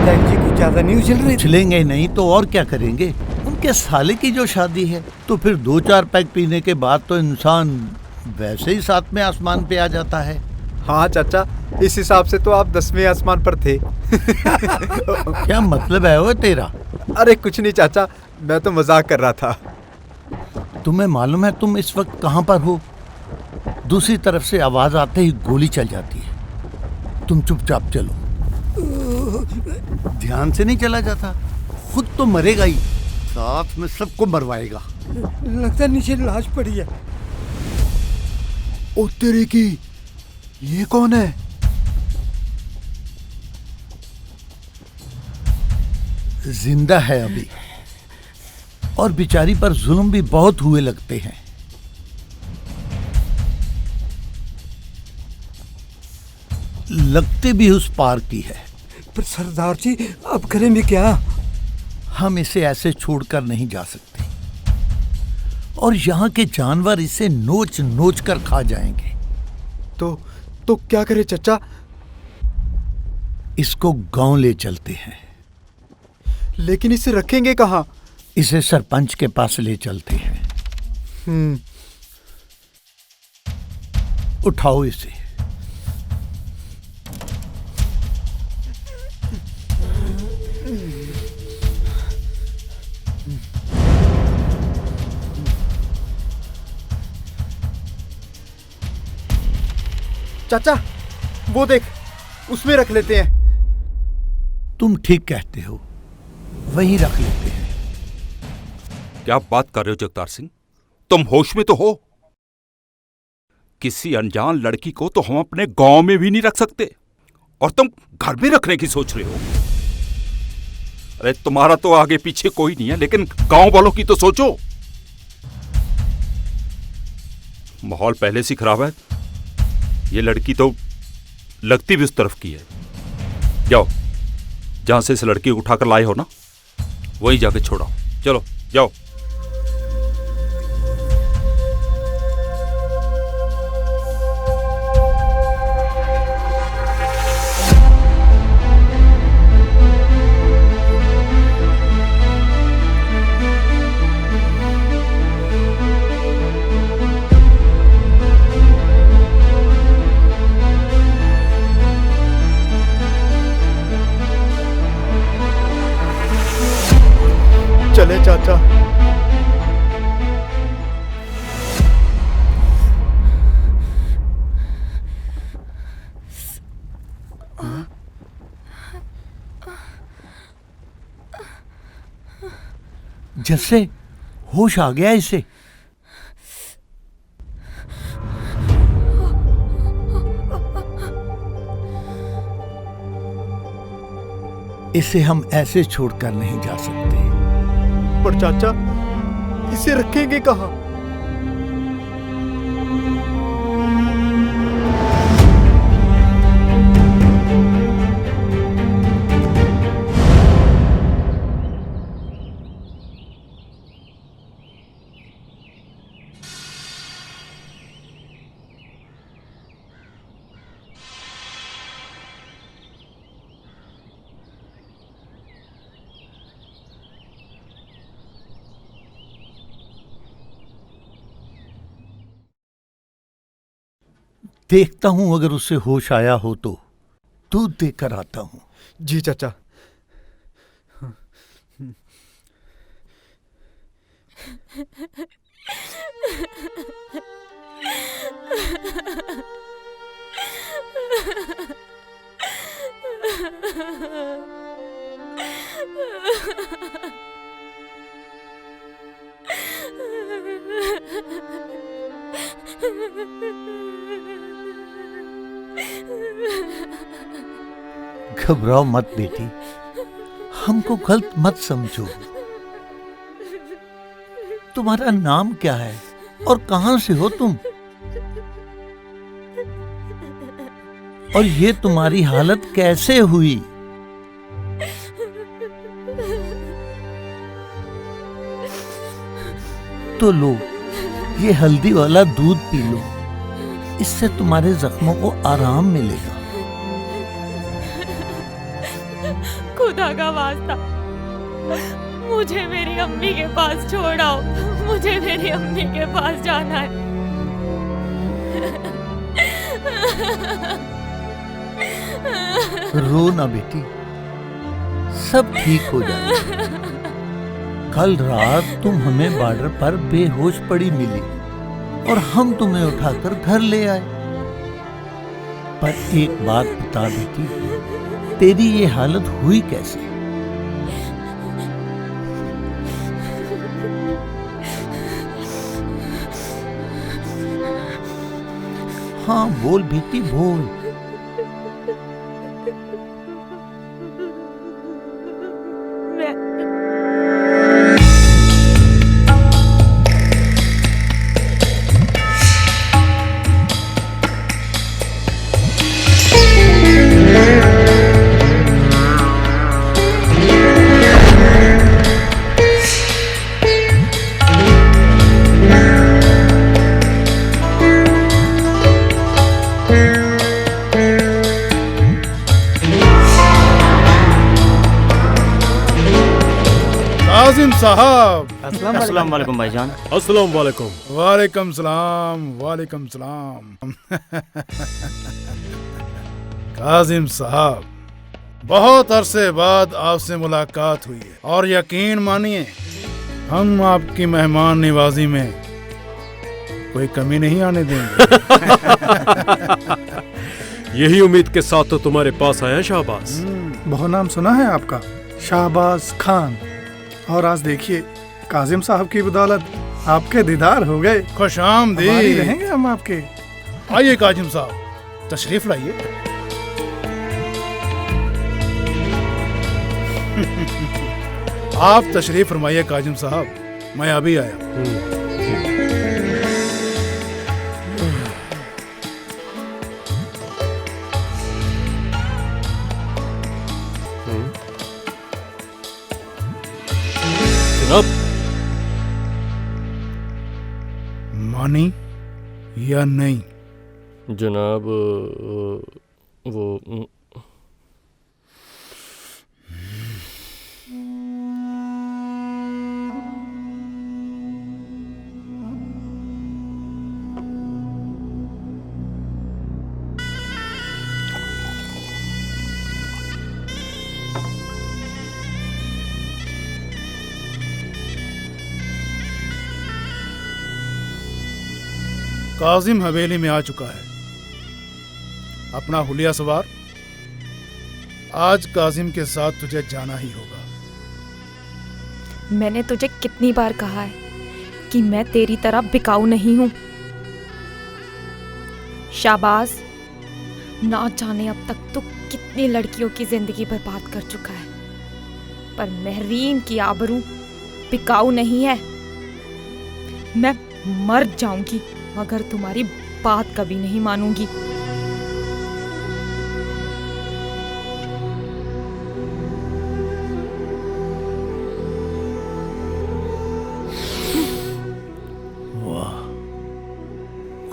विधायक जी कुछ ज्यादा नहीं उछल रहे? उछलेंगे नहीं तो और क्या करेंगे? उनके साले की जो शादी है, तो फिर 2-4 पैक पीने के बाद तो इंसान वैसे ही 7वें आसमान पे आ जाता है। हाँ चाचा, इस हिसाब से तो आप 10वें आसमान पर थे। क्या मतलब है वो तेरा? अरे कुछ नहीं चाचा, मैं तो मजाक कर रहा था। तुम्हें मालूम है तुम इस वक्त कहाँ पर हो? दूसरी तरफ से आवाज आते ही गोली चल जाती है। तुम चुपचाप चलो। ध्यान से नहीं चला जाता, खुद तो मरेगा ही, साथ में सबको मरवाएगा। लगता है नीचे लाश पड़ी है। ओ तेरे की, ये कौन है? जिंदा है अभी, और बेचारी पर जुल्म भी बहुत हुए लगते हैं। लगते भी उस पार की है। पर सरदार जी अब करें भी क्या? हम इसे ऐसे छोड़कर नहीं जा सकते, और यहाँ के जानवर इसे नोच नोच कर खा जाएंगे। तो क्या करे चचा? इसको गांव ले चलते हैं। लेकिन इसे रखेंगे कहाँ? इसे सरपंच के पास ले चलते हैं। उठाओ इसे। चाचा वो देख, उसमें रख लेते हैं। तुम ठीक कहते हो, वहीं रख लेते हैं। क्या बात कर रहे हो जगतार सिंह? तुम होश में तो हो? किसी अनजान लड़की को तो हम अपने गांव में भी नहीं रख सकते, और तुम घर में रखने की सोच रहे हो? अरे तुम्हारा तो आगे पीछे कोई नहीं है, लेकिन गांव वालों की तो सोचो। माहौल पहले से खराब है। ये लड़की तो लगती भी उस तरफ की है। जाओ, जहां से इस लड़की को उठाकर लाए हो ना, वहीं जाके छोड़ो। चलो जाओ। चले चाचा। जैसे होश आ गया इसे। इसे हम ऐसे छोड़कर नहीं जा सकते। पर चाचा, इसे रखेंगे कहाँ? देखता हूं, अगर उसे होश आया हो तो दूध देकर आता हूं। जी चाचा। घबराओ मत बेटी, हमको गलत मत समझो। तुम्हारा नाम क्या है और कहां से हो तुम? और ये तुम्हारी हालत कैसे हुई? तो लो, ये हल्दी वाला दूध पी लो, इससे तुम्हारे जख्मों को आराम मिलेगा। खुदा का वास्ता मुझे मेरी अम्मी के पास छोड़ आओ। मुझे मेरी अम्मी के पास जाना है। रो ना बेटी, सब ठीक हो जाएगा। कल रात तुम हमें बॉर्डर पर बेहोश पड़ी मिली और हम तुम्हें उठाकर घर ले आए। पर एक बात बता बेटी, तेरी ये हालत हुई कैसे? हाँ बोल बेटी बोल। काजिम साहब। अस्सलाम वालेकुम भाईजान। अस्सलाम वालेकुम। वालेकुम सलाम, वालेकुम सलाम। काजिम साहब, बहुत अरसे बाद आपसे मुलाकात हुई है और यकीन मानिए हम आपकी मेहमान नवाजी में कोई कमी नहीं आने देंगे। यही उम्मीद के साथ तो तुम्हारे पास आया शाहबाज। बहुत नाम सुना है आपका, शाहबाज खान। और आज देखिए काजिम साहब की बदौलत आपके दीदार हो गए। खुशामदीद रहेंगे हम आपके। आइए काजिम साहब, तशरीफ लाइए। आप तशरीफ फरमाइए काजिम साहब, मैं अभी आया। मानी या नहीं जनाब? वो काजिम हवेली में आ चुका है, अपना हुलिया सवार। आज काजिम के साथ तुझे जाना ही होगा। मैंने तुझे कितनी बार कहा है कि मैं तेरी तरह बिकाऊ नहीं हूं। शाबाश, ना जाने अब तक तू कितनी लड़कियों की जिंदगी बर्बाद कर चुका है, पर महरीन की आबरू बिकाऊ नहीं है। मैं मर जाऊंगी मगर तुम्हारी बात कभी नहीं मानूंगी। वाह,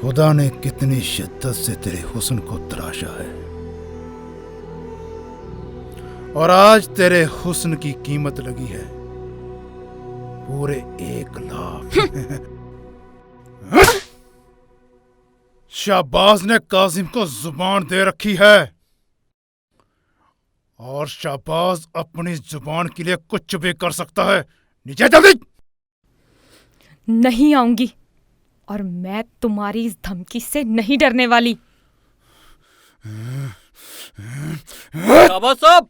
खुदा ने कितनी शिद्दत से तेरे हुस्न को तराशा है और आज तेरे हुस्न की कीमत लगी है पूरे 1 लाख। शाहबाज ने काजिम को जुबान दे रखी है और शाहबाज अपनी जुबान के लिए कुछ भी कर सकता है। नीचे जल्दी। नहीं आऊंगी और मैं तुम्हारी इस धमकी से नहीं डरने वाली। शाहबाज साहब।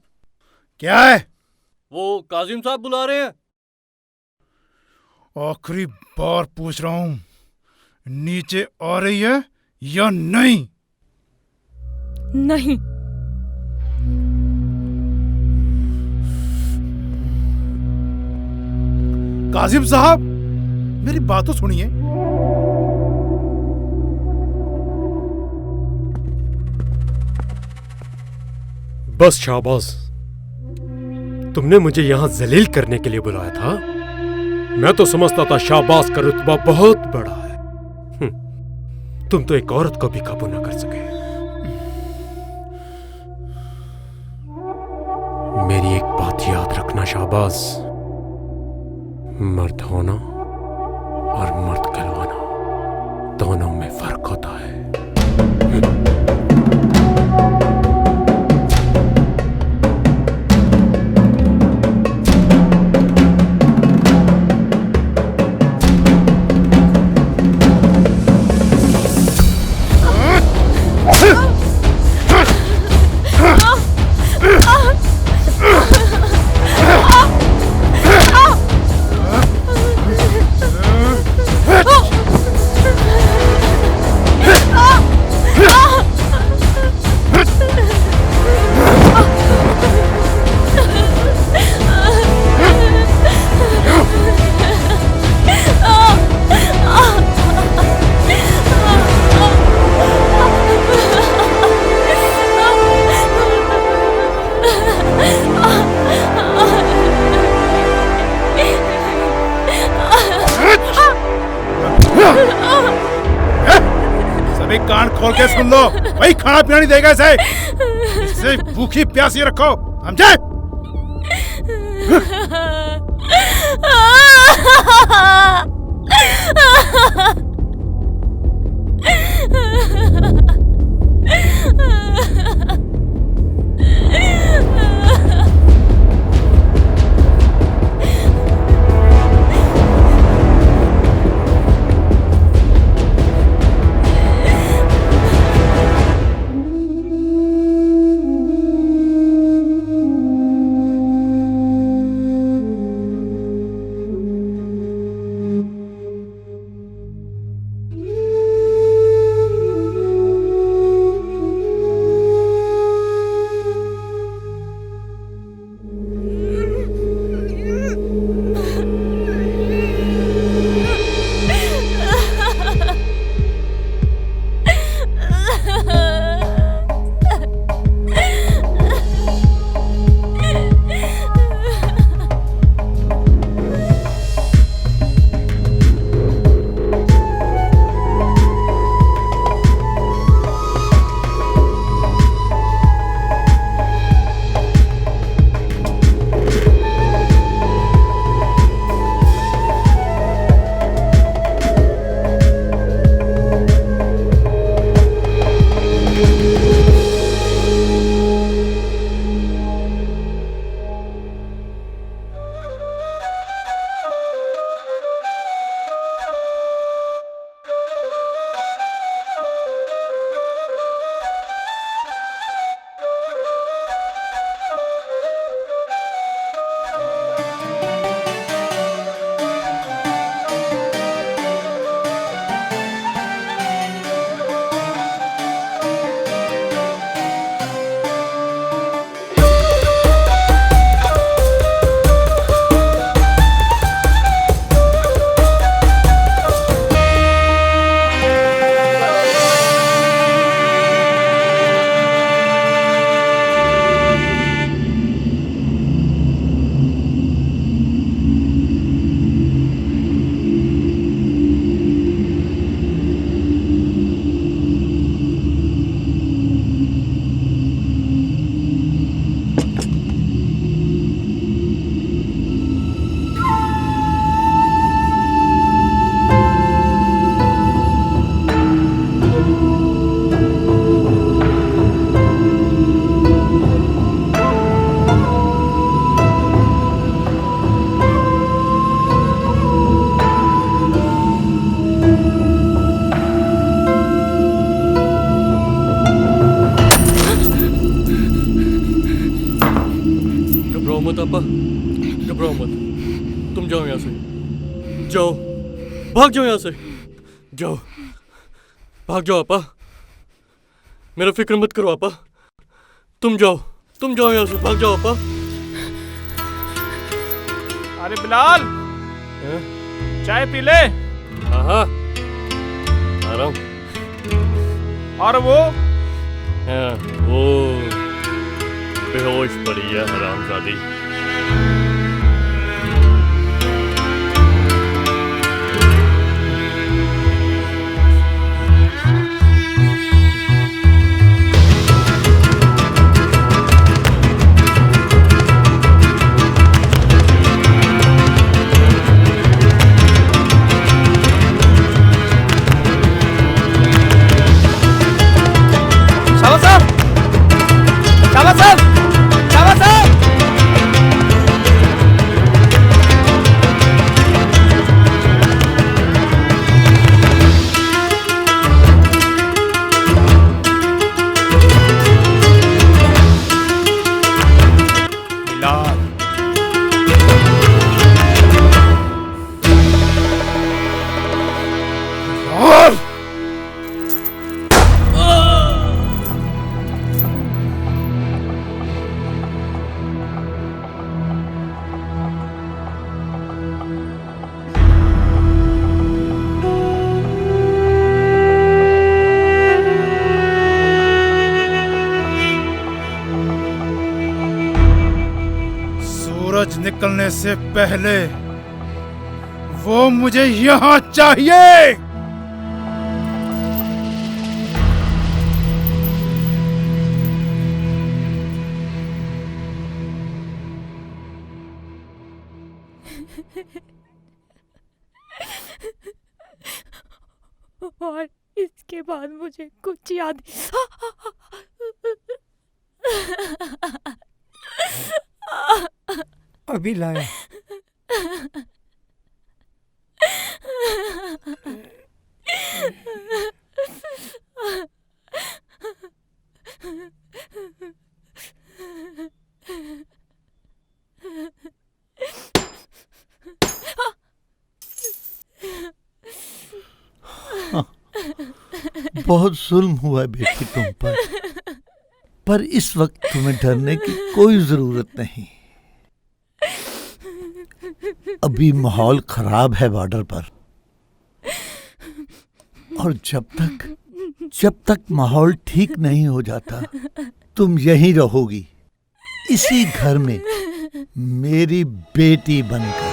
क्या है? वो काजिम साहब बुला रहे हैं। आखिरी बार पूछ रहा हूं, नीचे आ रही है या नहीं? नहीं। काजिम साहब, मेरी बात तो सुनिए। बस शाहबाज, तुमने मुझे यहां जलील करने के लिए बुलाया था। मैं तो समझता था शाहबाज का रुतबा बहुत बड़ा है। तुम तो एक औरत को भी काबू न कर सके। मेरी एक शाहबाज, मर्द होना और मर्द कहलवाना दोनों में फर्क होता है। सभी कान खोल के सुन लो, वही खाना पीना नहीं देगा इसे। इसे भूखी प्यासी रखो, समझे? मत आपा, घबराओ मत। तुम जाओ यहाँ से, जाओ, भाग जाओ यहाँ से, जाओ, भाग जाओ आपा। मेरा फिक्र मत करो आपा, तुम जाओ यहाँ से, भाग जाओ आपा। अरे बिलाल, चाय पी ले। हाँ, आ रहा हूँ। और वो बेहोश पड़ी है हरामजादी। शाबाश साहब, शाबाश साहब। बिलाल, सूरज निकलने से पहले वो मुझे यहाँ चाहिए। और इसके बाद मुझे कुछ याद अभी लाया। बहुत जुल्म हुआ है बेटी तुम पर इस वक्त तुम्हें डरने की कोई जरूरत नहीं। अभी माहौल खराब है बॉर्डर पर, और जब तक माहौल ठीक नहीं हो जाता तुम यहीं रहोगी, इसी घर में मेरी बेटी बनकर।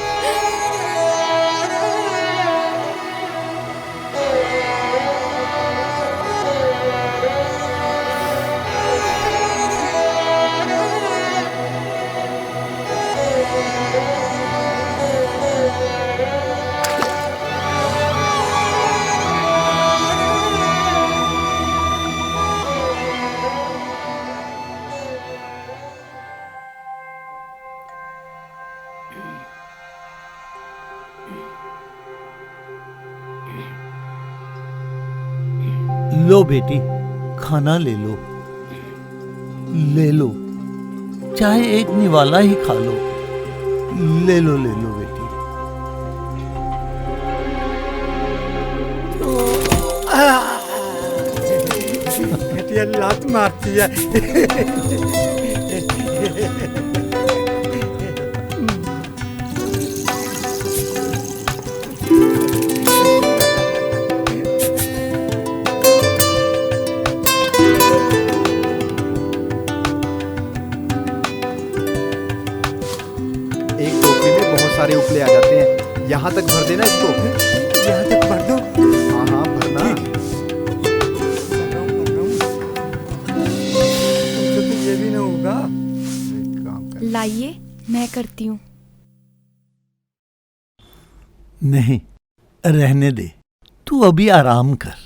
लो बेटी, खाना ले लो, चाहे एक निवाला ही खा लो। ले लो बेटी। घटिया लात मारती है। सारे उपले आ जाते हैं, यहाँ तक भर देना इसको। यहाँ तक भर दो। हाँ भरना। तो ये भी ना होगा। लाइए, मैं करती हूँ। नहीं, रहने दे, तू अभी आराम कर।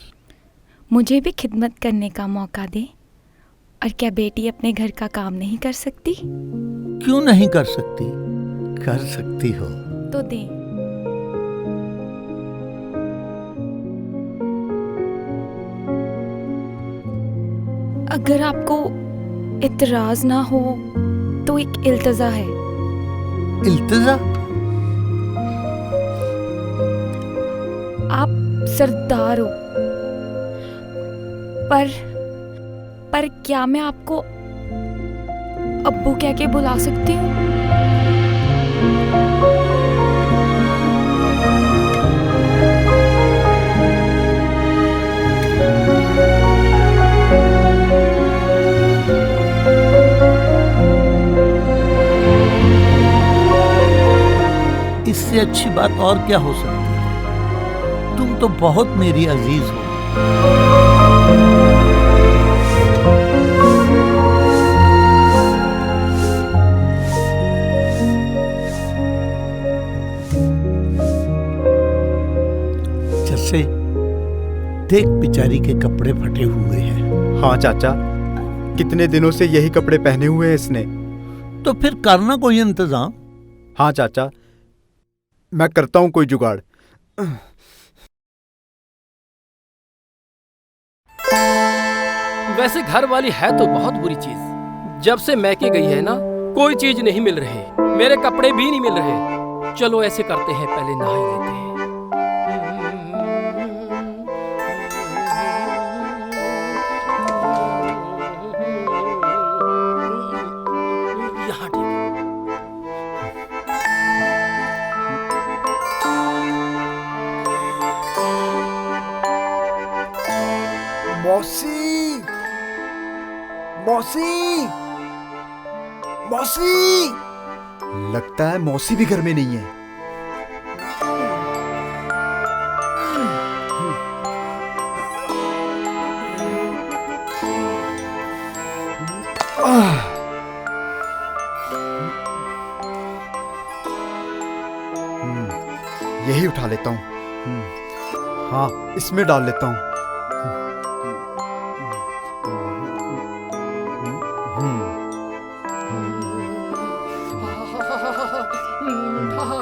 मुझे भी खिदमत करने का मौका दे। और क्या बेटी अपने घर का काम नहीं कर सकती? क्यों नहीं कर सकती? कर सकती हो तो दे। अगर आपको इतराज ना हो तो एक इल्तजा है। इल्तजा? आप सरदार हो, पर क्या मैं आपको अब्बू कह के बुला सकती हूँ? इससे अच्छी बात और क्या हो सकती है? तुम तो बहुत मेरी अजीज हो। जैसे देख, बेचारी के कपड़े फटे हुए हैं। हाँ चाचा, कितने दिनों से यही कपड़े पहने हुए हैं इसने। तो फिर करना कोई इंतजाम। हाँ चाचा, मैं करता हूँ कोई जुगाड़। वैसे घर वाली है तो बहुत बुरी चीज। जब से मैके गई है ना, कोई चीज नहीं मिल रही, मेरे कपड़े भी नहीं मिल रहे। चलो ऐसे करते हैं, पहले नहा ही लेते हैं। यहाँ ठीक है। मौसी, मौसी, मौसी। लगता है मौसी भी घर में नहीं है। यही उठा लेता हूँ। हाँ, इसमें डाल लेता हूँ।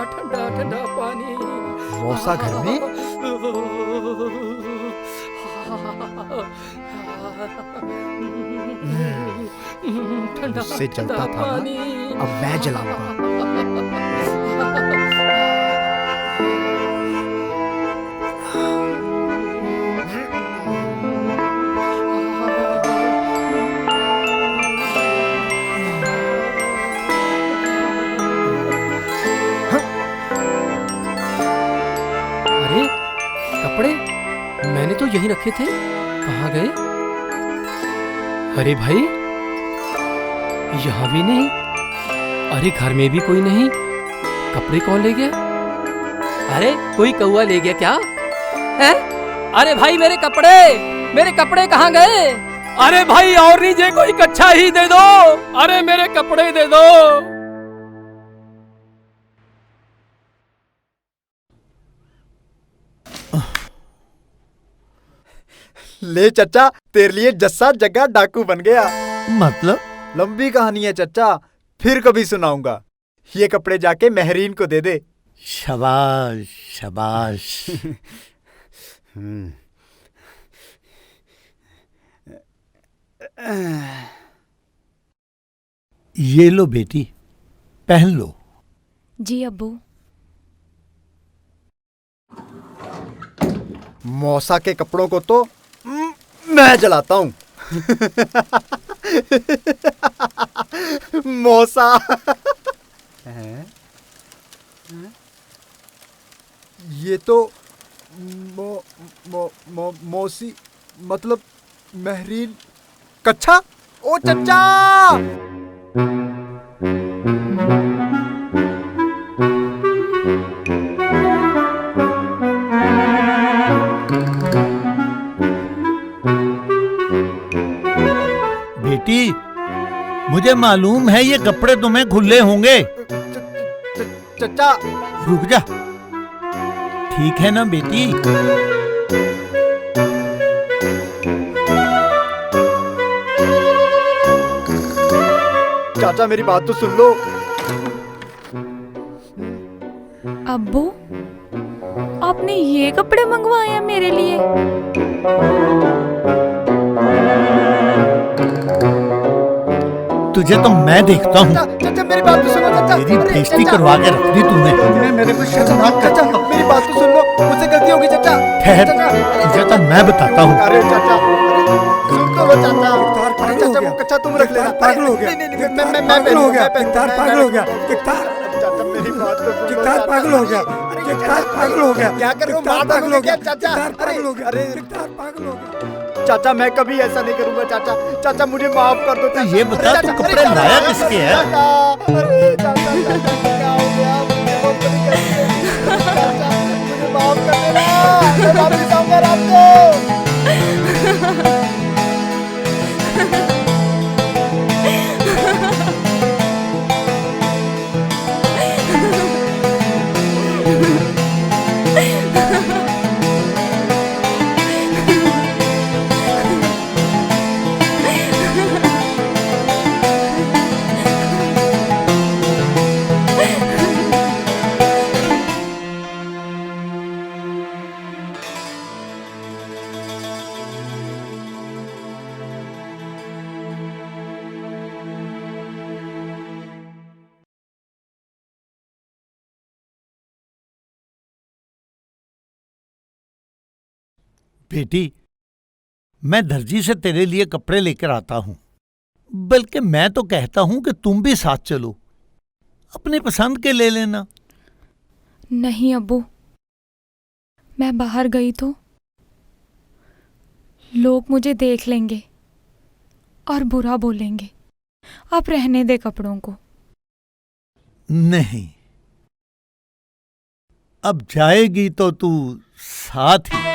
ठंडा ठंडा पानी। मौसा घर में? मुझसे जलता था ना, अब मैं जलाऊंगा। अरे कपड़े मैंने तो यहीं रखे थे, कहाँ गए? अरे भाई, यहाँ भी नहीं। अरे घर में भी कोई नहीं। कपड़े कौन ले गया? अरे कोई कौआ ले गया क्या है? अरे भाई मेरे कपड़े कहाँ गए? अरे भाई और नीचे कोई कच्छा ही दे दो। अरे मेरे कपड़े दे दो। ले चचा, तेरे लिए जस्सा जग्गा डाकू बन गया। मतलब? लंबी कहानी है चचा, फिर कभी सुनाऊंगा। ये कपड़े जाके महरीन को दे दे। शाबाश शाबाश। ये लो बेटी, पहन लो। जी अब्बू। मौसा के कपड़ों को तो मैं जलाता हूँ। मौसा। ये तो मौसी मतलब महरीन। कच्छा। ओ चचा। बेटी, मुझे मालूम है ये कपड़े तुम्हें खुले होंगे। चचा रुक जा। ठीक है ना बेटी? चाचा मेरी बात तो सुन लो। अब्बू, आपने ये कपड़े मंगवाए हैं मेरे लिए? तुझे तो मैं देखता हूँ। चाचा मेरी बात तो सुनो चाचा। मेरी बेइज्जती करवा के रख दी तुमने। मेरे को शर्मनाक। चाचा मेरी बात तो सुन लो, मुझसे गलती होगी चाचा। ठहर, तुझे तो मैं बताता हूँ। अरे चाचा सुन तो लो चाचा। अरे चाचा वो कच्चा तुम रख लेना। पागल हो गया। मैं पागल हो गया। किकतार पागल हो गया। किकतार चाचा मेरी बात तो सुनो। किकतार पागल हो गया। किकतार पागल हो गया। क्या कर रहे हो? मार पागल हो गया चाचा। पागल हो गया। अरे किकतार पागल हो गया। चाचा मैं कभी ऐसा नहीं करूंगा चाचा। चाचा मुझे माफ कर दो। ये बता तू कपड़े लाया किसके है? अरे चाचा क्या हो गया? बहुत बड़ी गलती है। चाचा मुझे माफ कर देना। मैं वापस आऊंगा रात को। बेटी, मैं दर्जी से तेरे लिए कपड़े लेकर आता हूं। बल्कि मैं तो कहता हूं कि तुम भी साथ चलो, अपनी पसंद के ले लेना। नहीं अब्बू, मैं बाहर गई तो लोग मुझे देख लेंगे और बुरा बोलेंगे। आप रहने दे कपड़ों को। नहीं, अब जाएगी तो तू साथ ही।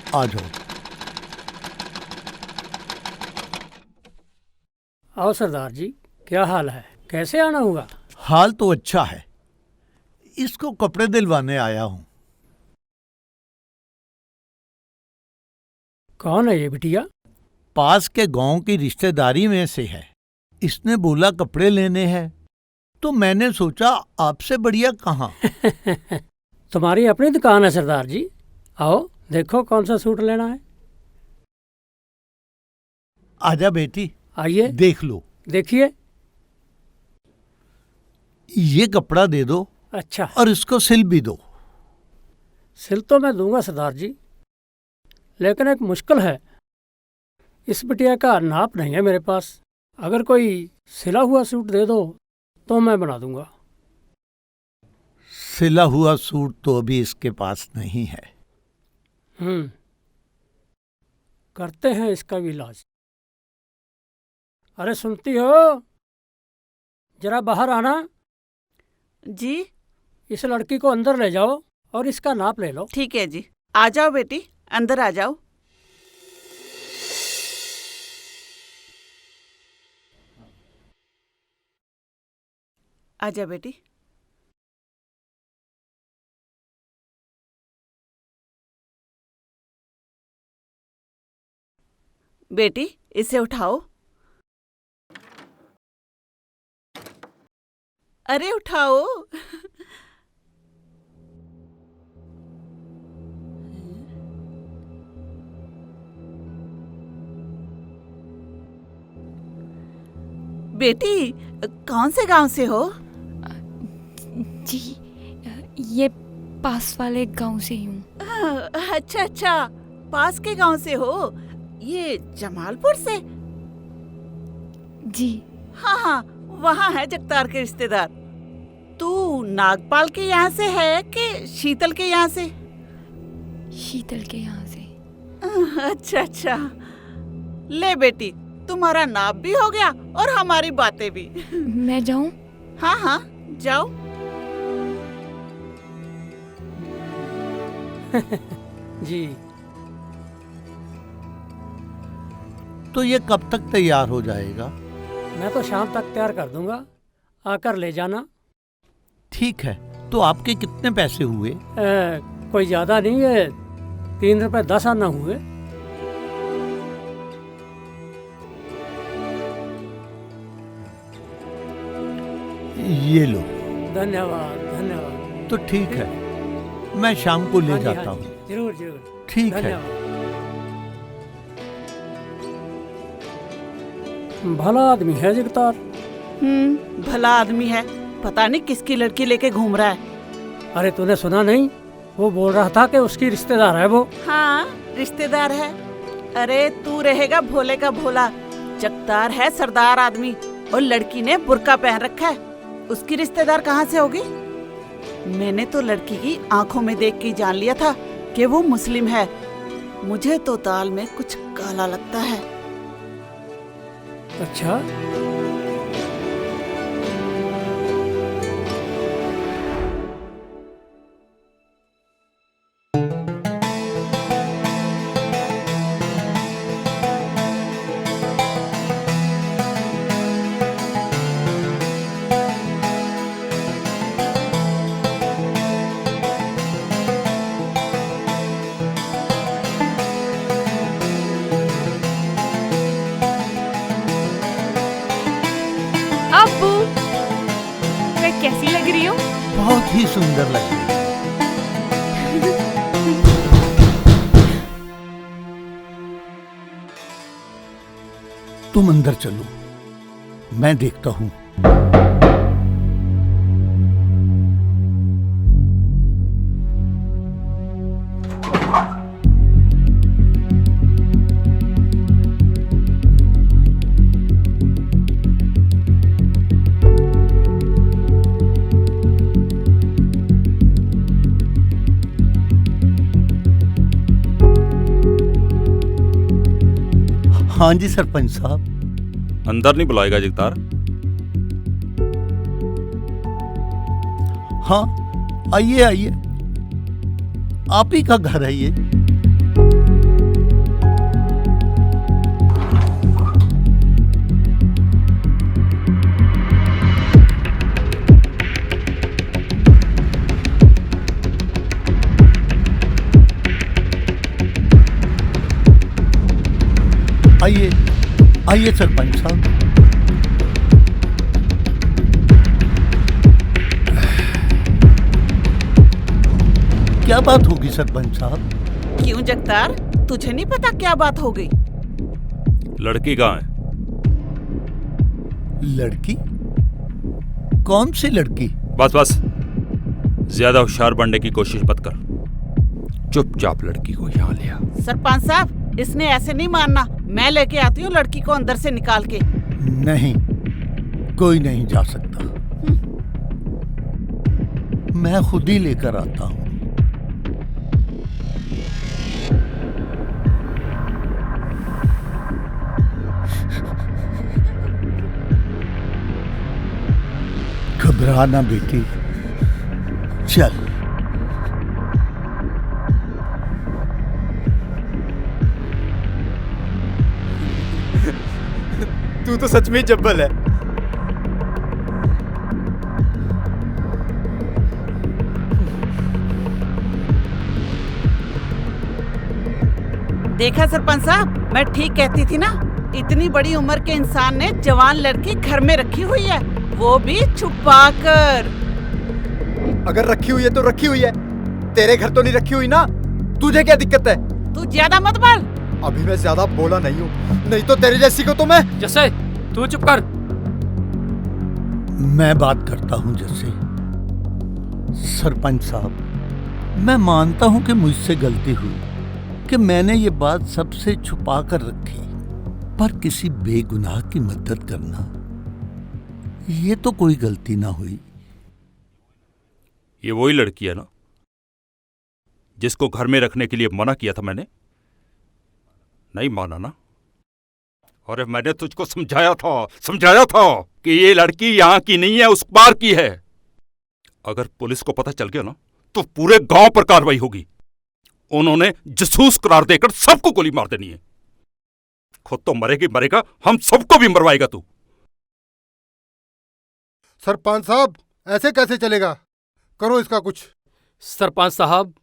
आ जाओ। आओ सरदार जी, क्या हाल है? कैसे आना हुआ? हाल तो अच्छा है, इसको कपड़े दिलवाने आया हूं। कौन है ये बिटिया? पास के गांव की रिश्तेदारी में से है। इसने बोला कपड़े लेने हैं, तो मैंने सोचा आपसे बढ़िया कहाँ। तुम्हारी अपनी दुकान है सरदार जी। आओ देखो कौन सा सूट लेना है। आजा बेटी, आइए देख लो। देखिए। ये कपड़ा दे दो। अच्छा। और इसको सिल भी दो। सिल तो मैं दूंगा सरदार जी, लेकिन एक मुश्किल है। इस बिटिया का नाप नहीं है मेरे पास। अगर कोई सिला हुआ सूट दे दो तो मैं बना दूंगा। सिला हुआ सूट तो अभी इसके पास नहीं है। करते हैं इसका भी इलाज। अरे सुनती हो, जरा बाहर आना। जी। इस लड़की को अंदर ले जाओ और इसका नाप ले लो। ठीक है जी। आ जाओ बेटी, अंदर आ जाओ। आजा बेटी। बेटी इसे उठाओ। अरे उठाओ। बेटी कौन से गांव से हो? जी, ये पास वाले गांव से ही हूँ। अच्छा अच्छा, पास के गांव से हो। ये जमालपुर से? जी। हाँ हाँ, वहाँ है जगतार के रिश्तेदार। तू नागपाल के यहाँ से है कि शीतल के यहाँ से? शीतल के यहाँ से। अच्छा अच्छा। ले बेटी, तुम्हारा नाप भी हो गया और हमारी बातें भी। मैं जाऊं? हाँ हाँ जाओ। जी। तो ये कब तक तैयार हो जाएगा? मैं तो शाम तक तैयार कर दूंगा, आकर ले जाना। ठीक है, तो आपके कितने पैसे हुए? कोई ज्यादा नहीं है, 3 रुपए 10 आना हुए। ये लो। धन्यवाद धन्यवाद। तो ठीक है, मैं शाम को ले हाँ जी, जाता हाँ जी, हूँ। जरूर जरूर। ठीक है। भला आदमी है जगतार। भला आदमी है। पता नहीं किसकी लड़की लेके घूम रहा है। अरे तूने सुना नहीं? वो बोल रहा था कि उसकी रिश्तेदार है वो। हाँ रिश्तेदार है। अरे तू रहेगा भोले का भोला। जगतार है सरदार आदमी और लड़की ने बुर्का पहन रखा है। उसकी रिश्तेदार कहाँ से होगी? मैंने तो लड़की की आंखों में देख के जान लिया था कि वो मुस्लिम है। मुझे तो दाल में कुछ काला लगता है। अच्छा। बहुत ही सुंदर लग रही है। तुम अंदर चलो, मैं देखता हूं। हाँ जी सरपंच साहब। अंदर नहीं बुलाएगा जगतार? हाँ आइए आइए, आप ही का घर है ये। आइए आइए सरपंच साहब। क्या बात होगी सरपंच साहब? क्यों जगतार, तुझे नहीं पता क्या बात हो गई? लड़की कहाँ है? लड़की? कौन सी लड़की? बस बस, ज्यादा होशियार बनने की कोशिश मत कर। चुपचाप लड़की को यहाँ ले आ। सरपंच साहब, इसने ऐसे नहीं मानना। मैं लेके आती हूँ लड़की को अंदर से निकाल के। नहीं, कोई नहीं जा सकता। मैं खुद ही लेकर आता हूँ। घबरा ना बेटी, चल। तू तो सच में जब्बल है। देखा सरपंच साहब, मैं ठीक कहती थी ना। इतनी बड़ी उम्र के इंसान ने जवान लड़की घर में रखी हुई है, वो भी छुपाकर। अगर रखी हुई है तो रखी हुई है, तेरे घर तो नहीं रखी हुई ना। तुझे क्या दिक्कत है? तू ज्यादा मत बोल। अभी मैं ज्यादा बोला नहीं हूँ, नहीं तो तेरे जैसी को तो मैं। जैसे तू चुप कर। मैं बात करता हूं जैसे। सरपंच साहब, मैं मानता हूं कि मुझसे गलती हुई कि मैंने ये बात सबसे छुपा कर रखी, पर किसी बेगुनाह की मदद करना ये तो कोई गलती ना हुई। ये वही लड़की है ना जिसको घर में रखने के लिए मना किया था मैंने? नहीं माना ना? और मैंने तुझको समझाया था कि ये लड़की यहां की नहीं है, उस पार की है। अगर पुलिस को पता चल गया ना तो पूरे गांव पर कार्रवाई होगी। उन्होंने जासूस करार देकर सबको गोली मार देनी है। खुद तो मरेगा, हम सबको भी मरवाएगा तू। सरपंच साहब, ऐसे कैसे चलेगा? करो इसका कुछ। सरपंच साहब,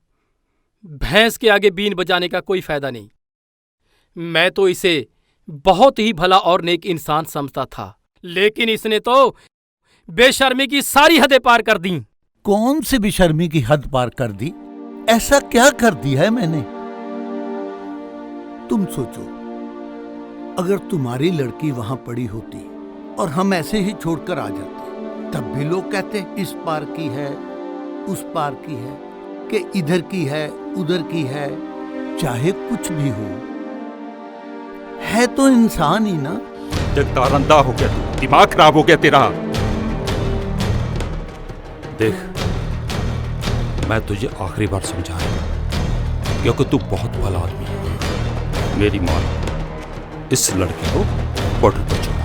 भैंस के आगे बीन बजाने का कोई फायदा नहीं। मैं तो इसे बहुत ही भला और नेक इंसान समझता था, लेकिन इसने तो बेशर्मी की सारी हदें पार कर दी। कौन सी बेशर्मी की हद पार कर दी? ऐसा क्या कर दिया है मैंने? तुम सोचो, अगर तुम्हारी लड़की वहां पड़ी होती और हम ऐसे ही छोड़कर आ जाते, तब भी लोग कहते इस पार की है, उस पार की है, कि इधर की है, उधर की है। चाहे कुछ भी हो, है तो इंसान ही ना। जगतार, अंधा हो गया तू, दिमाग खराब हो गया तेरा। देख, मैं तुझे आखिरी बार समझा रहा हूं, क्योंकि तू बहुत भला आदमी है। मेरी मां, इस लड़की को बॉर्डर पर छोड़ा।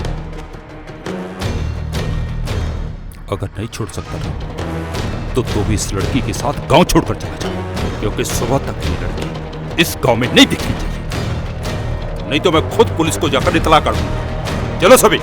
अगर नहीं छोड़ सकता ना तो तू भी इस लड़की के साथ गांव छोड़कर चला जा, क्योंकि सुबह तक ये लड़की इस गांव में नहीं दिखनी चाहिए। नहीं तो मैं खुद पुलिस को जाकर इतला कर दूंगा। चलो सभी।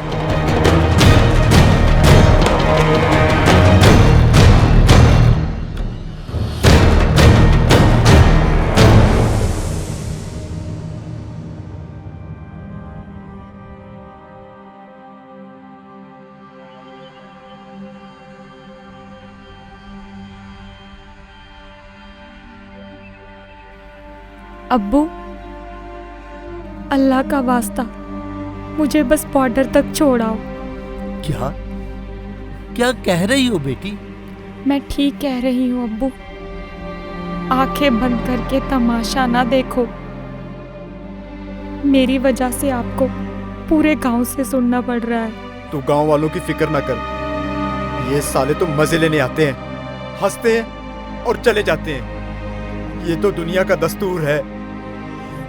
अब्बू, अल्लाह का वास्ता मुझे बस बॉर्डर तक छोड़ाओ। क्या क्या कह रही हो बेटी? मैं ठीक कह रही हूँ अब्बू। आंखें बंद करके तमाशा ना देखो। मेरी वजह से आपको पूरे गांव से सुनना पड़ रहा है। तू गांव वालों की फिक्र ना कर। ये साले तो मजे लेने आते हैं, हंसते हैं और चले जाते हैं। ये तो दुनिया का दस्तूर है।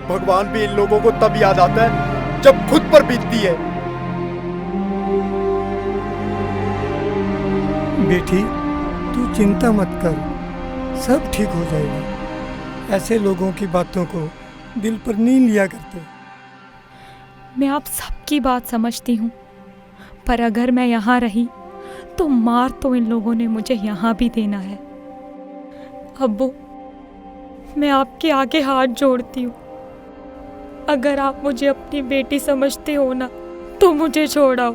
भगवान भी इन लोगों को तब याद आता है जब खुद पर बीतती है। बेटी, तू चिंता मत कर, सब ठीक हो जाएगा। ऐसे लोगों की बातों को दिल पर नहीं लिया करते। मैं आप सबकी बात समझती हूँ, पर अगर मैं यहाँ रही तो मार तो इन लोगों ने मुझे यहाँ भी देना है। अब्बू, मैं आपके आगे हाथ जोड़ती हूँ। अगर आप मुझे अपनी बेटी समझते हो ना, तो मुझे छोड़ाओ।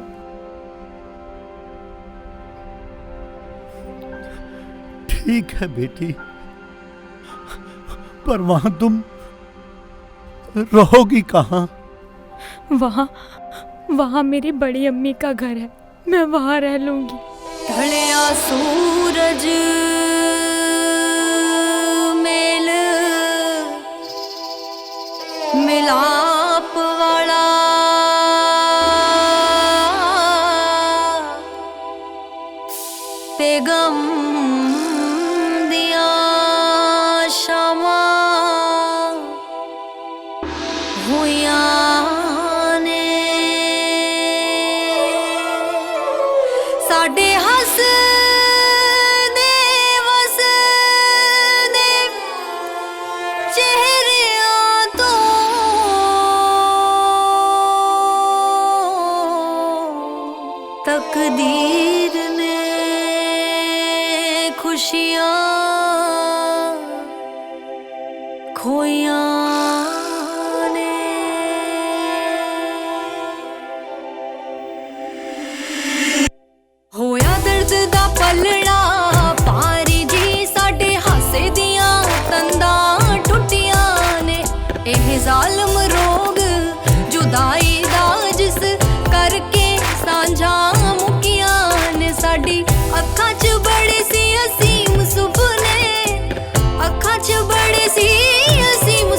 ठीक है बेटी, पर वहां तुम रहोगी कहाँ? वहाँ मेरी बड़ी अम्मी का घर है, मैं वहाँ रह लूंगी। ढलिया सूरज मेल मिलाप वाला, बेगम दिया शमा हुआ ने, साडे हस दे वस दे चेहरिਆਂ ਤੋਂ तकदीर ने खुशियां खोइयां ने। होया दर्द दा पलड़ा पारी जी, साडे हासे दियां तंदां टुटियां ने। एह जालम रोग जुदाई दा जिस करके सांझा मुकियां ने। साडी अक्खां च बड़े सी असीम सुपने, अक्खां च बड़े सी असीम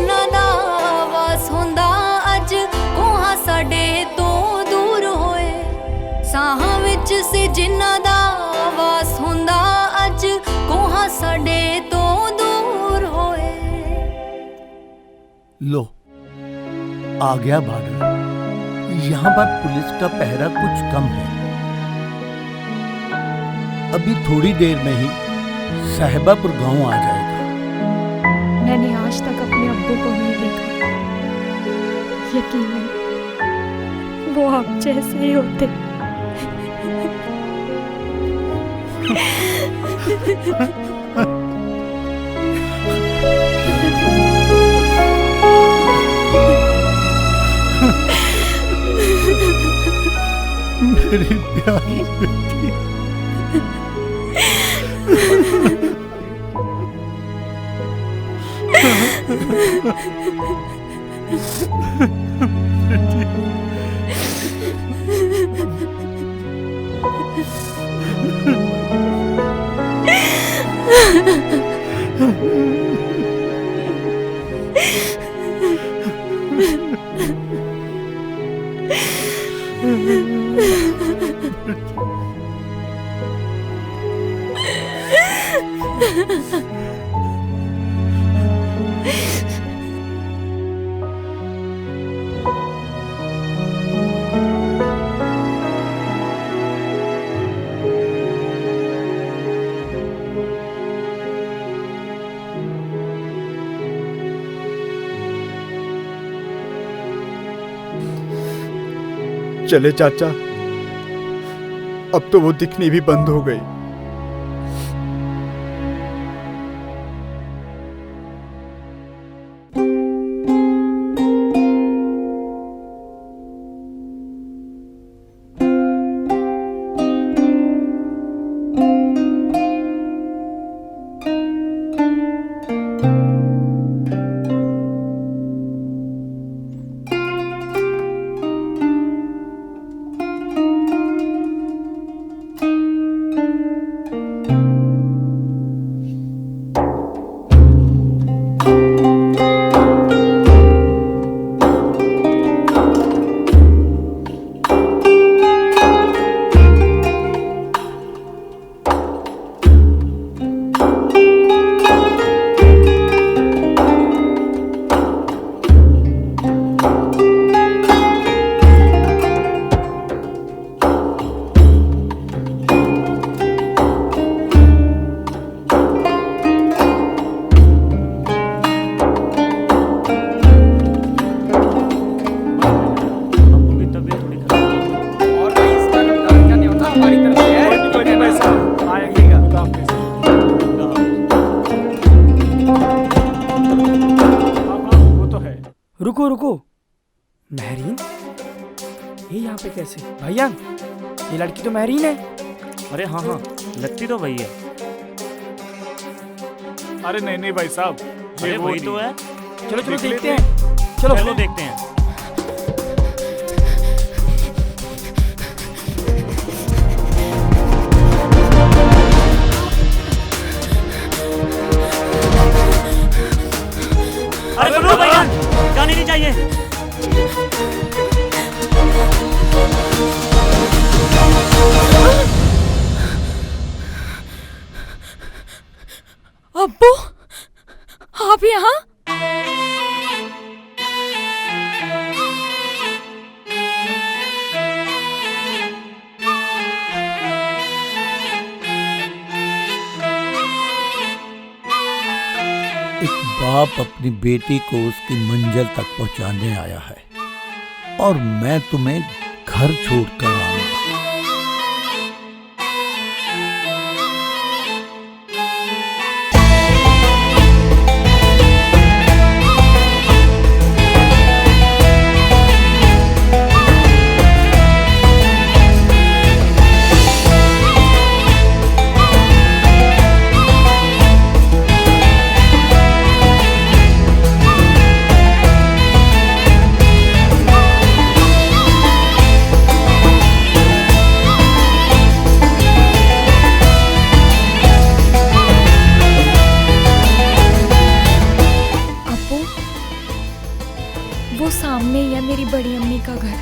जिन्ना दा वास हुंदा अज कोहा साडे तो दूर होए साहां विच सी जिन्ना दा वास हुंदा अज कोहा साडे तो दूर होए। लो आ गया बॉर्डर। यहाँ पर पुलिस का पहरा कुछ कम है। अभी थोड़ी देर में ही साहिबापुर गांव आ जाएगा। मैंने आज तक अपने अब्बू को नहीं देखा। यकीनन वो आप जैसे ही होते। मेरी प्यारी बेटी। चले चाचा, अब तो वो दिखनी भी बंद हो गई। रुको रुको, महरीन ये यहाँ पे कैसे? भैया ये लड़की तो महरीन है। अरे हाँ हाँ, लगती तो वही है। अरे नहीं नहीं भाई साहब, अरे वही तो है। चलो चलो देखते हैं। चलो देखते हैं। अरे सुनो भैया, जाने नहीं चाहिए। अब्बू, आप यहाँ? एक बाप अपनी बेटी को उसकी मंजिल तक पहुंचाने आया है और मैं तुम्हें घर छोड़कर आऊंगा। वो सामने ही है मेरी बड़ी अम्मी का घर।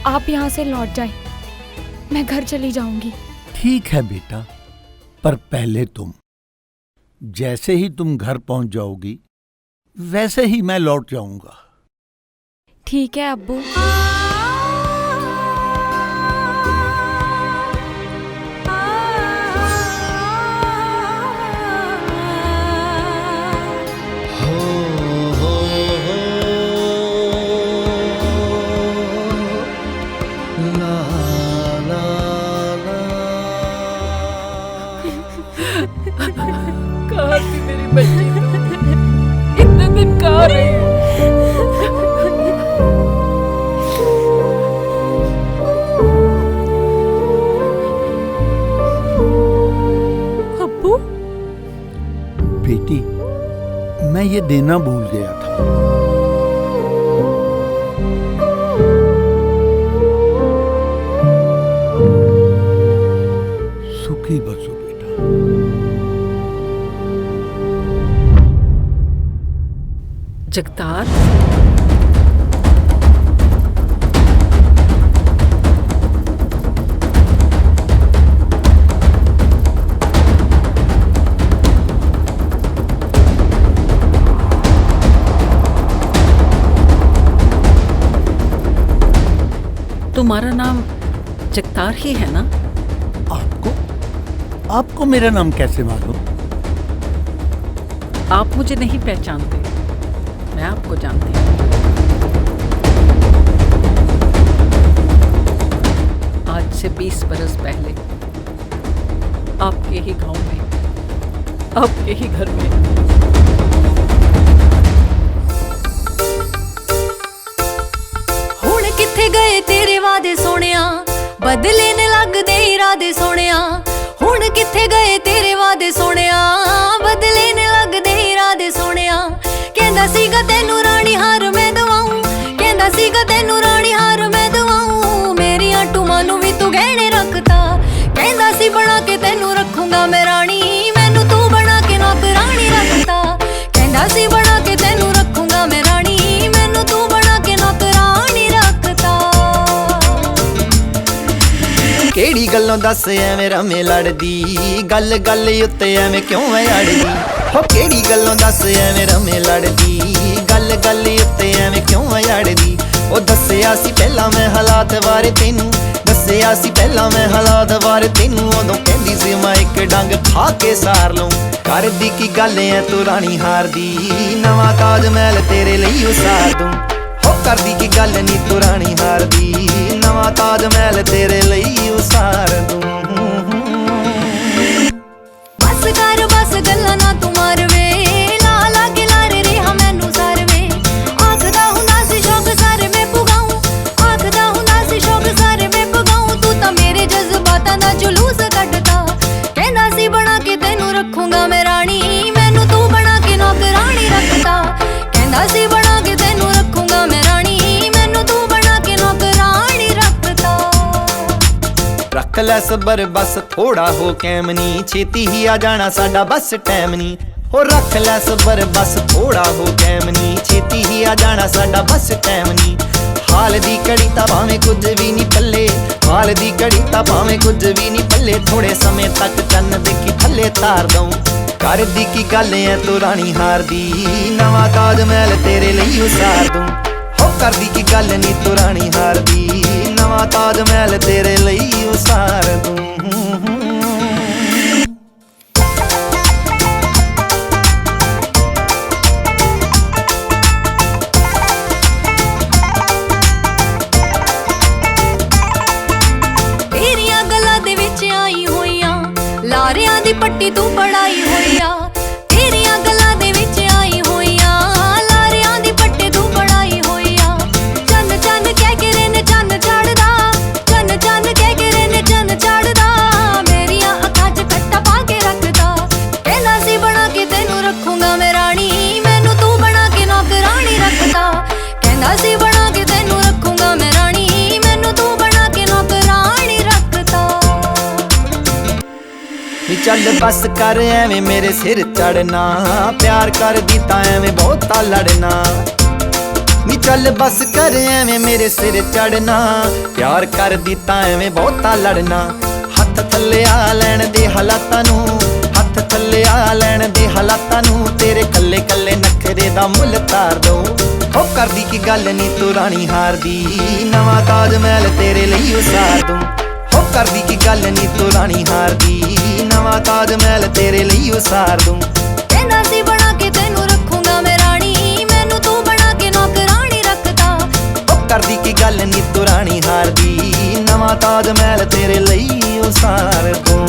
आप यहाँ से लौट जाएं, मैं घर चली जाऊंगी। ठीक है बेटा, पर पहले तुम। जैसे ही तुम घर पहुंच जाओगी वैसे ही मैं लौट जाऊंगा। ठीक है अब्बू। कहाँ थी मेरी बच्ची तू? इतने दिन कहाँ रही? अब्बू, बेटी, मैं ये देना भूल गया था। सुखी बसो बेटा। जगतार, तुम्हारा नाम जगतार ही है ना? आपको मेरा नाम कैसे मालूम? आप मुझे नहीं पहचानते, मैं आपको जानती हूँ। आज से 20 बरस पहले आपके ही गांव में, आपके ही घर में हुण किथे गए तेरे वादे सोनिया, बदले ने लगदे इरादे सोनिया। हुण किथे गए तेरे वादे सोनिया, बदले ने लगदे इरादे सोनिया। कहंदा सीगा तैनू रानी हार मैं दवाऊं, कहंदा सीगा तैनू रानी हार मैं दवाऊं। मेरियां टूमां नू भी तू गहने रखता, कहंदा सी बना के तैनू रखूंगा मैं रानी, मैनू तू बना के नौकरानी रखता। कहंदा सी बना के तैनू रखूंगा मैं रानी, मैनू तू बना के नौकरानी रखता। केड़ी गल्लों दस एवें रमे लड़दी, गल गल उत्ते एवें क्यों अड़दी। हो केड़ी गल्लों दस एवें रमे लड़दी, गल गल उत्ते एवें क्यों अड़दी। ओ दस्सिया सी पहला मैं हालात बारे तेनू, दस्सिया सी पहला मैं हालात बारे तेनू। उदों कहंदी सी मैं एक डंग खा के सार लूं। करदी की गल ऐ तू रानी हार दी, नवां ताज महल तेरे लई उसार दूं। हो करदी की गल नी तू रानी हार दी, नवां ताज महल तेरे लई उसार दूं। बस कर बस गल्लां ना तू मार वे, ला लागे लारे रेहा मैनू सार वे। आखदा हुंदा सी शौक सारे मैं पुगाऊं, आखदा हुंदा सी शौक सारे मैं पुगाऊं। तू तां मेरे जज्बातां दा जुलूस कड्डदा, कहंदा सी बना के तैनू रखूंगा मैं रानी, मैनू तू बना के नौकरानी रखदा। कहंदा सी बना के तैनू रखूंगा मैं रानी, मैनू तू बना के नौकरानी रखदा। रख लै सबर बस थोड़ा हो कैमनी, छेती ही आ जाना साडा बस टैम नी। हो रख लै सबर बस थोड़ा हो कैमनी, छेती ही आ जाना साडा बस टैम नी। हाल दी घड़ी तां भावें कुछ भी नहीं पल्ले, हाल दी घड़ी तां भावें कुछ भी नहीं पल्ले। थोड़े समय तक चन्न देखी थल्ले तार दूं। करदी की गल ऐ तू रानी हार दी, नवां ताज महल तेरे लई उसार दूं। हो करदी की गल नी तू रानी हार दी, नवां ताज महल तेरे लई उसार दूं। तेरियां गल्लां दे विच आई होइयां, लारियां दी पट्टी तू पढ़ाई होइया। तेरियां गल्लां दे विच आई होइयां, लारियां दी पट्टी तू पढ़ाई होइया। चन्न चन्न कह के रेन चन्न चढ़दा, चन्न चन्न कह के रेन चन्न चढ़दा। मेरियां अखां च कट्टा पा के रखदा, कहंदा सी बना के तैनू रखूंगा मैं रानी, मैनू तू बना के नौकरानी रखदा। कहंदा सी बना के तैनू रखूंगा मैं रानी, मैनू तू बना के नौकरानी रखदा। चल बस कर एवें मेरे सिर चढ़ना, प्यार कर दिता एवें बहुता लड़ना। नी चल बस कर एवें मेरे सिर चढ़ना, प्यार कर दिता एवें बहुता लड़ना। हथ थल्ले आ लैण दे हालातां नूं, हथ थल्ले आ लैण दे हालातां नूं, तेरे कल्ले कल्ले नखरे दा मुੱਲ तार दूं। हो करदी की गल नी तू रानी हार दी, नवां ताज महल तेरे ਲਈ उसार दूं। हो करदी की गल नी तू रानी हार दी, नवां ताज महल तेरे ਲਈ उसार दूं। कहना सी बना के तेनू रखूंगा मैं रानी, मैनू तू बना के नौकरानी रखता। हो करदी की गल नी तू रानी हार दी, नवां ताज महल तेरे ਲਈ उसार दूं।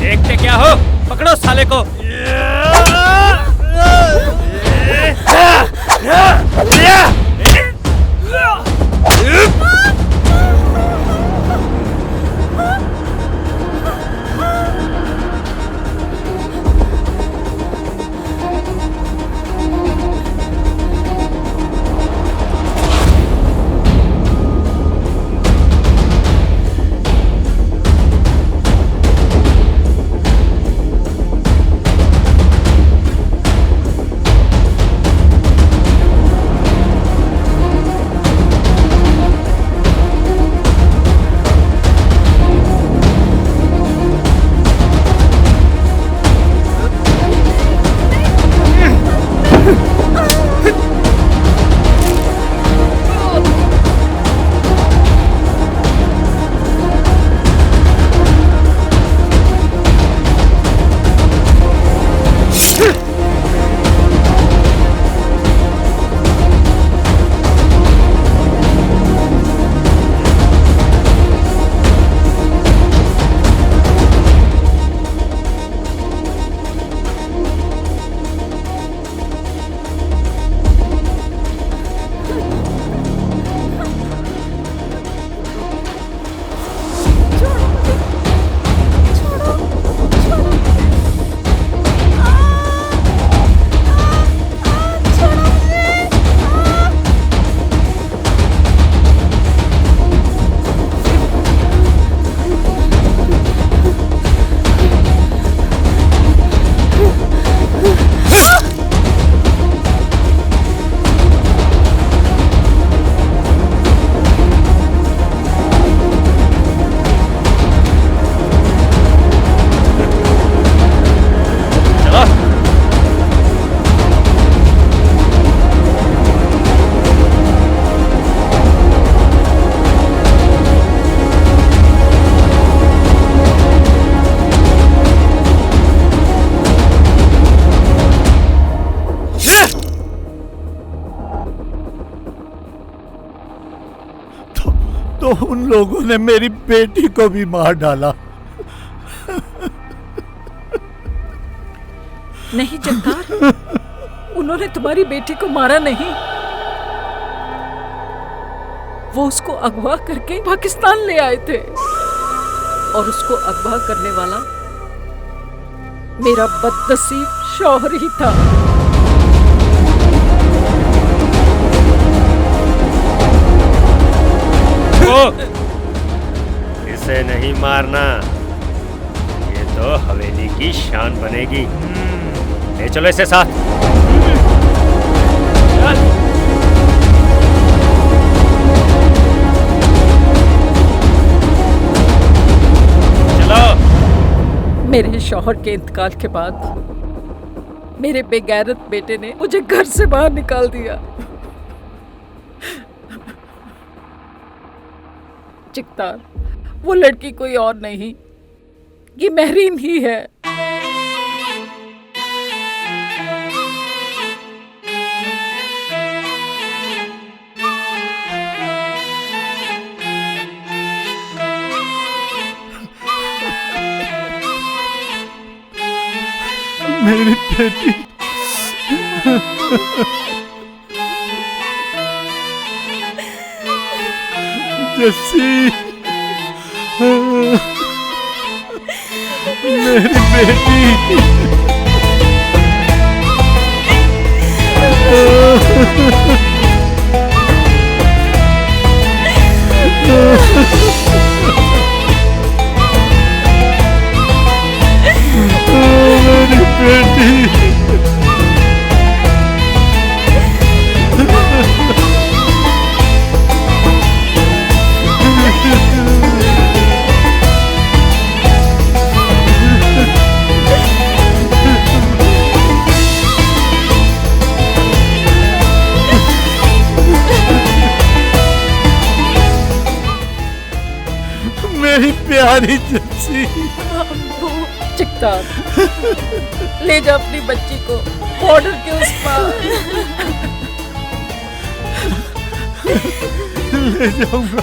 देखते क्या हो, पकड़ो साले को। तो उन लोगों ने मेरी बेटी को भी मार डाला। नहीं जगतार, उन्होंने तुम्हारी बेटी को मारा नहीं, वो उसको अगवा करके पाकिस्तान ले आए थे और उसको अगवा करने वाला मेरा बदनसीब शौहर ही था। इसे नहीं मारना, ये तो हवेली की शान बनेगी। ले चलो इसे साथ। चलो। मेरे शौहर के इंतकाल के बाद मेरे बेगैरत बेटे ने मुझे घर से बाहर निकाल दिया। चिकतार, वो लड़की कोई और नहीं, ये महरीन ही है। मेरी बेटी जस्सी, मेरी बेटी। मेरी बेटी। मेरी प्यारी जस्सी। चिकदार, ले जा अपनी बच्ची को बॉर्डर के उस पार। ले जाऊंगा।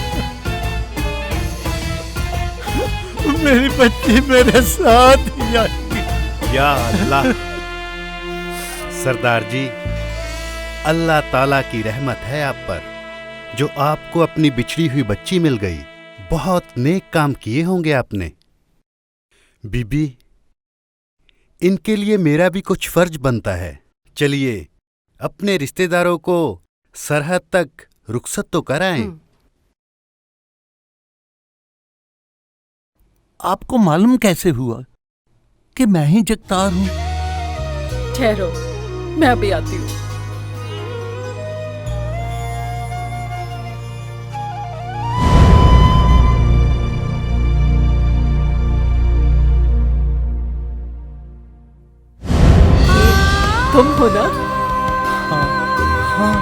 मेरी बच्ची मेरे साथ ही आएगी। या अल्लाह। सरदार जी, अल्लाह ताला की रहमत है आप पर, जो आपको अपनी बिछड़ी हुई बच्ची मिल गई। बहुत नेक काम किए होंगे आपने। बीबी, इनके लिए मेरा भी कुछ फर्ज बनता है। चलिए अपने रिश्तेदारों को सरहद तक रुखसत तो कराएं। आपको मालूम कैसे हुआ कि मैं ही जगतार हूं? ठहरो, मैं अभी आती हूँ। तुम हो ना? हाँ,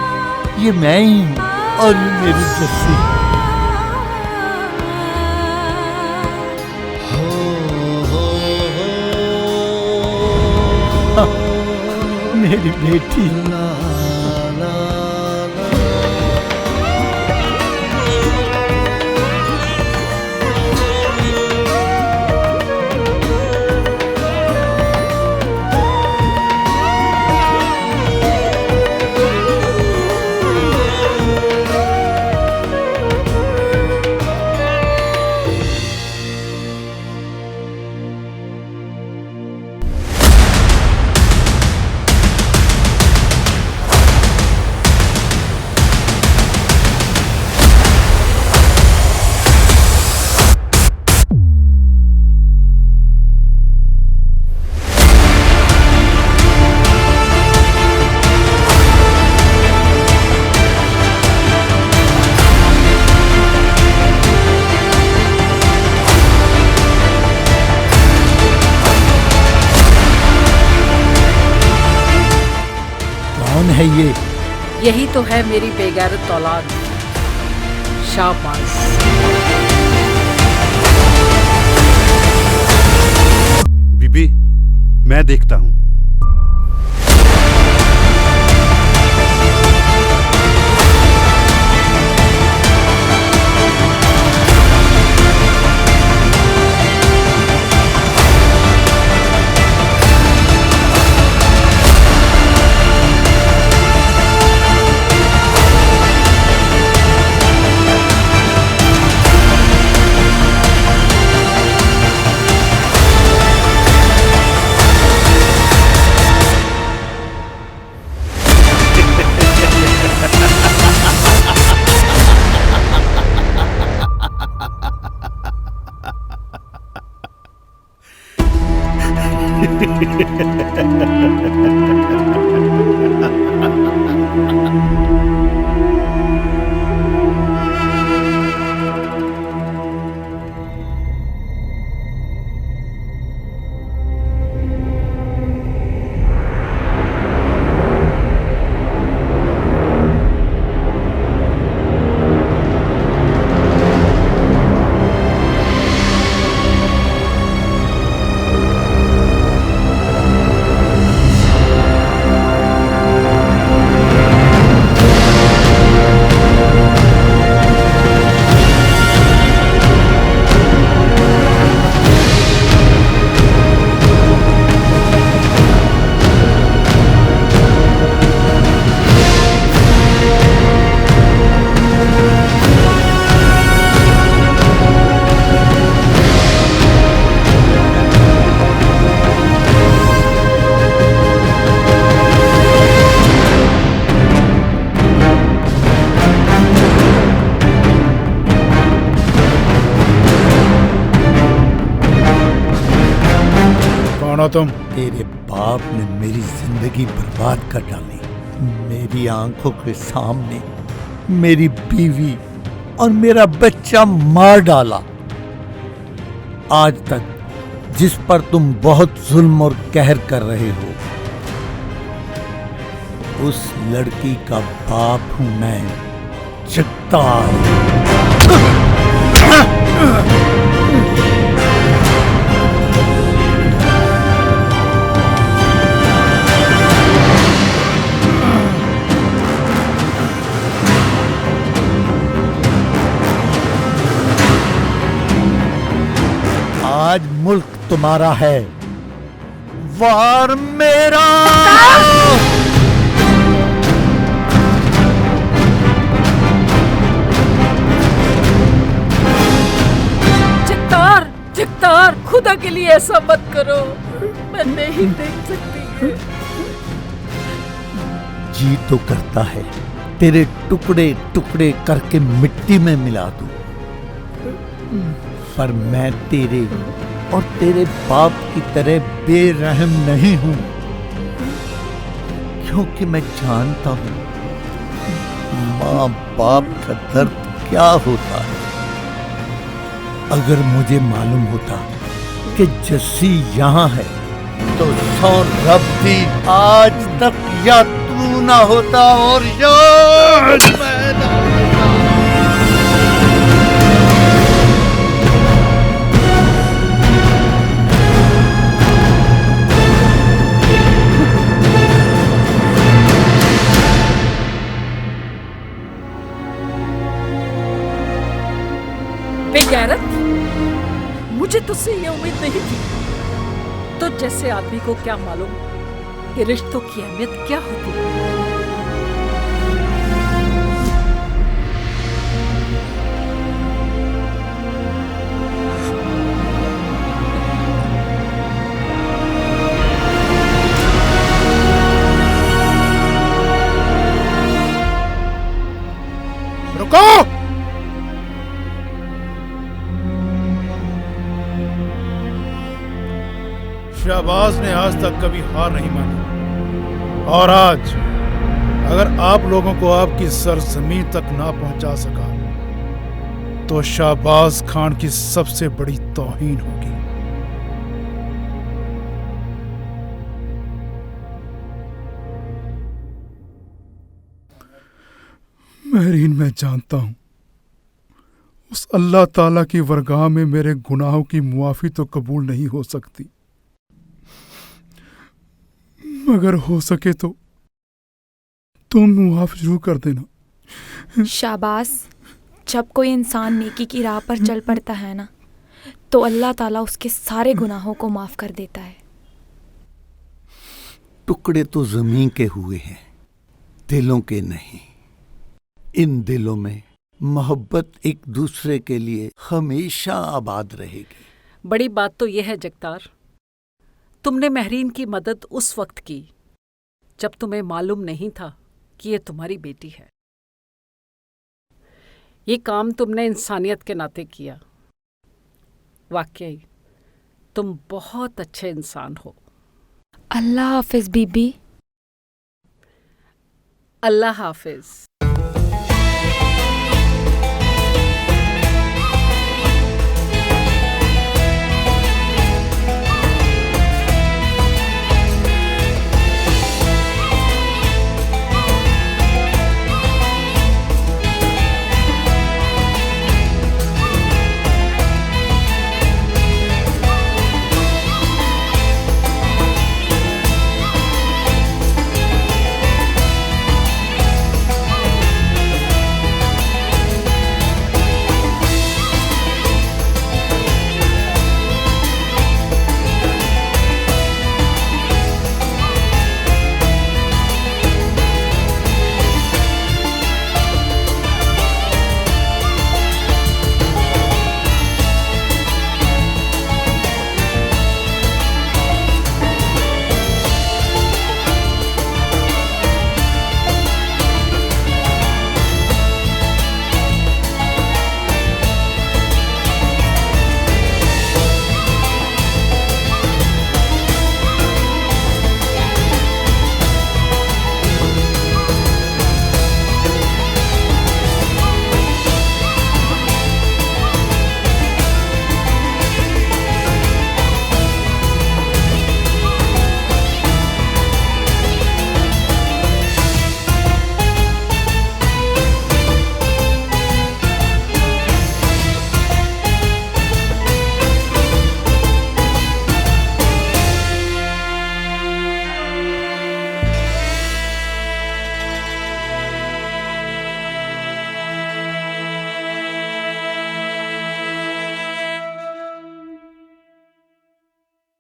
ये मैं ही हूँ और ये मेरी जस्सी। हाँ, मेरी बेटी। कौन है ये? यही तो है मेरी बेगैरत औलाद, शाहबाज। बीबी, मैं देखता हूं। कौन हो तुम? तेरे बाप ने मेरी जिंदगी बर्बाद कर डाली। मेरी आंखों के सामने मेरी बीवी और मेरा बच्चा मार डाला। आज तक जिस पर तुम बहुत जुल्म और कहर कर रहे हो, उस लड़की का बाप हूं मैं, जगतार। आज मुल्क तुम्हारा है, वार मेरा। जगतार, जगतार, खुदा के लिए ऐसा मत करो, मैं नहीं देख सकती। जी तो करता है तेरे टुकड़े टुकड़े करके मिट्टी में मिला दूं, पर मैं तेरे और तेरे बाप की तरह बेरहम नहीं हूं, क्योंकि मैं जानता हूं माँ बाप का दर्द क्या होता है। अगर मुझे मालूम होता कि जस्सी यहाँ है तो सौ रब भी आज तक या तू ना होता और या मैं ना होता। बेगैरत, मुझे तुझसे ये उम्मीद नहीं थी। तो जैसे आदमी को क्या मालूम कि रिश्तों की अहमियत क्या होती है। रुको! शहबाज ने आज तक कभी हार नहीं मानी, और आज अगर आप लोगों को आपकी सरजमीन तक ना पहुंचा सका तो शहबाज खान की सबसे बड़ी तौहीन होगी। महरीन, मैं जानता हूं उस अल्लाह ताला की वरगाह में मेरे गुनाहों की मुआफी तो कबूल नहीं हो सकती, मगर हो सके तो तुम मुआफ जरूर कर देना। शाबाश, जब कोई इंसान नेकी की राह पर चल पड़ता है ना, तो अल्लाह ताला उसके सारे गुनाहों को माफ कर देता है। टुकड़े तो जमीन के हुए हैं, दिलों के नहीं। इन दिलों में मोहब्बत एक दूसरे के लिए हमेशा आबाद रहेगी। बड़ी बात तो यह है जगतार, तुमने महरीन की मदद उस वक्त की जब तुम्हें मालूम नहीं था कि ये तुम्हारी बेटी है। ये काम तुमने इंसानियत के नाते किया। वाकई तुम बहुत अच्छे इंसान हो। अल्लाह हाफिज बीबी। अल्लाह हाफिज।